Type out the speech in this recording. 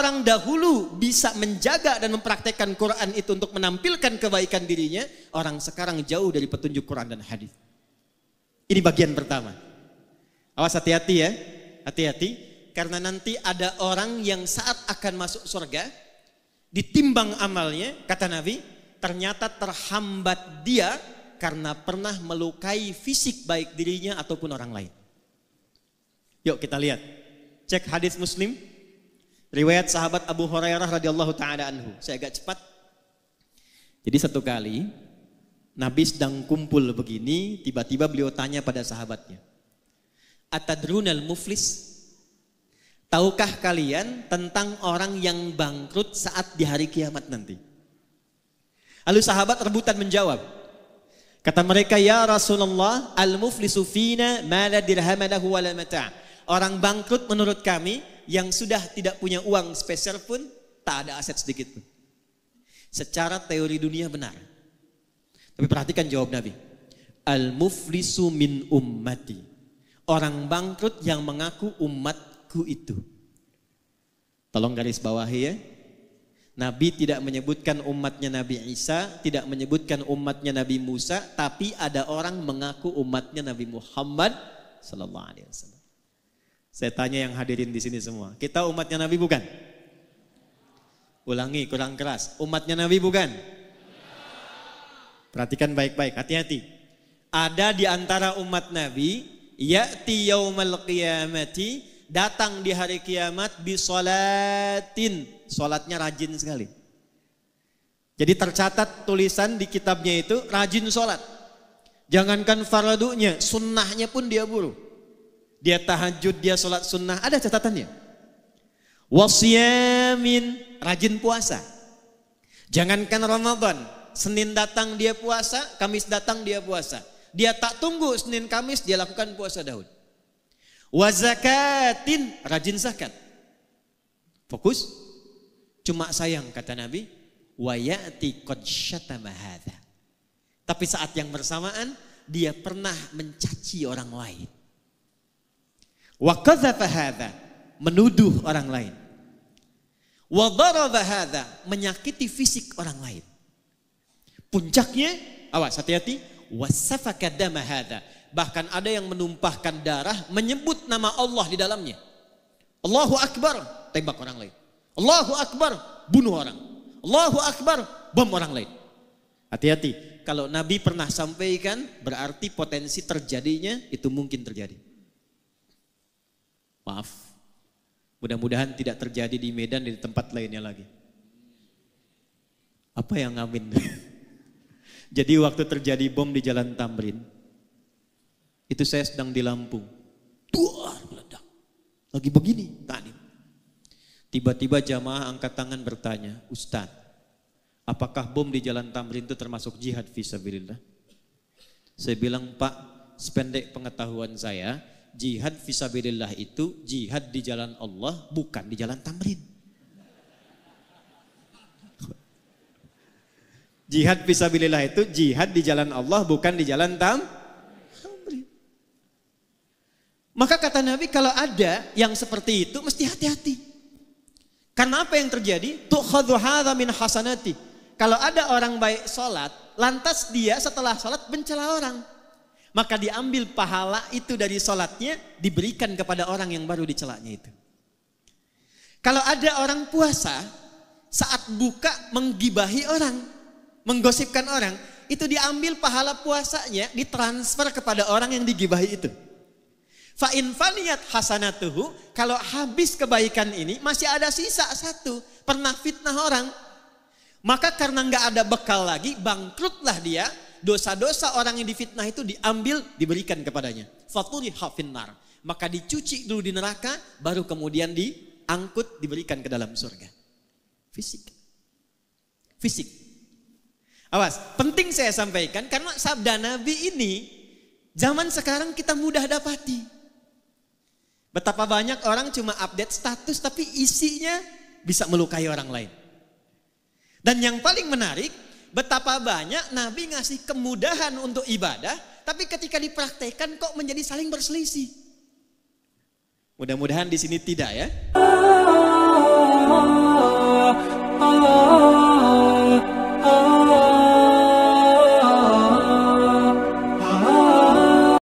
orang dahulu bisa menjaga dan mempraktekkan Quran itu untuk menampilkan kebaikan dirinya, orang sekarang jauh dari petunjuk Quran dan hadis. Ini bagian pertama. Awas, hati-hati ya, hati-hati, karena nanti ada orang yang saat akan masuk surga, ditimbang amalnya, kata Nabi, ternyata terhambat dia karena pernah melukai fisik baik dirinya ataupun orang lain. Yuk kita lihat, cek hadis Muslim. Riwayat sahabat Abu Hurairah radhiyallahu taala anhu. Saya agak cepat. Jadi satu kali Nabi sedang kumpul begini, tiba-tiba beliau tanya pada sahabatnya, "Atadrunal muflis?" Tahukah kalian tentang orang yang bangkrut saat di hari kiamat nanti? Lalu sahabat rebutan menjawab. Kata mereka, "Ya Rasulullah, al-muflisu fina ma la dirham lahu wa la mata'." Orang bangkrut menurut kami yang sudah tidak punya uang spesial pun, tak ada aset sedikit pun. Secara teori dunia benar. Tapi perhatikan jawab Nabi. Al-muflisu min ummati. Orang bangkrut yang mengaku umatku itu. Tolong garis bawahi ya. Nabi tidak menyebutkan umatnya Nabi Isa, tidak menyebutkan umatnya Nabi Musa, tapi ada orang mengaku umatnya Nabi Muhammad sallallahu alaihi wasallam. Saya tanya yang hadirin di sini semua, kita umatnya Nabi bukan? Ulangi, kurang keras. Umatnya Nabi bukan? Perhatikan baik-baik, hati-hati. Ada di antara umat Nabi, ya'ti yaumal qiyamati, datang di hari kiamat bisolatin, solatnya rajin sekali. Jadi tercatat tulisan di kitabnya itu rajin solat. Jangankan fardunya, sunnahnya pun dia buru. Dia tahajud, dia sholat sunnah, ada catatannya. Wasyamin, rajin puasa. Jangankan Ramadan, Senin datang dia puasa, Kamis datang dia puasa. Dia tak tunggu Senin Kamis, dia lakukan puasa dahulu. Wazakatin, rajin zakat. Fokus. Cuma sayang kata Nabi, wayati qad syatama hadza. Tapi saat yang bersamaan dia pernah mencaci orang lain. Wa qadzafa hadza, menuduh orang lain. Wa daraba hadza, menyakiti fisik orang lain. Puncaknya, awas hati-hati, wasafaka dama hadza, bahkan ada yang menumpahkan darah menyebut nama Allah di dalamnya. Allahu Akbar, tembak orang lain. Allahu Akbar, bunuh orang. Allahu Akbar, bom orang lain. Hati-hati, kalau Nabi pernah sampaikan berarti potensi terjadinya itu mungkin terjadi. Maaf, mudah-mudahan tidak terjadi di Medan dan di tempat lainnya lagi. Apa yang ngamin? Jadi waktu terjadi bom di Jalan Tamrin, itu saya sedang di Lampung. Duar meledak. Lagi begini tadi. Tiba-tiba jamaah angkat tangan bertanya, "Ustaz, apakah bom di Jalan Tamrin itu termasuk jihad fisabilillah?" Saya bilang, "Pak, sependek pengetahuan saya, jihad fisabilillah itu jihad di jalan Allah, bukan di Jalan Tamrin." Jihad fisabilillah itu jihad di jalan Allah, bukan di Jalan Tamrin. Maka kata Nabi, kalau ada yang seperti itu mesti hati-hati. Karena apa yang terjadi? Tu'khadhu hadza min hasanati. Kalau ada orang baik sholat, lantas dia setelah sholat mencela orang, maka diambil pahala itu dari sholatnya, diberikan kepada orang yang baru dicelanya itu. Kalau ada orang puasa, saat buka menggibahi orang, menggosipkan orang, itu diambil pahala puasanya, ditransfer kepada orang yang digibahi itu. Fa in faniyat hasanatuhu, kalau habis kebaikan ini masih ada sisa satu, pernah fitnah orang, maka karena nggak ada bekal lagi, bangkrutlah dia. Dosa-dosa orang yang difitnah itu diambil, diberikan kepadanya. Faturiha finnar, maka dicuci dulu di neraka, baru kemudian diangkut, diberikan ke dalam surga. Fisik. Awas, penting saya sampaikan karena sabda Nabi ini zaman sekarang kita mudah dapati. Betapa banyak orang cuma update status tapi isinya bisa melukai orang lain. Dan yang paling menarik, betapa banyak Nabi ngasih kemudahan untuk ibadah, tapi ketika dipraktekkan kok menjadi saling berselisih. Mudah-mudahan di sini tidak ya.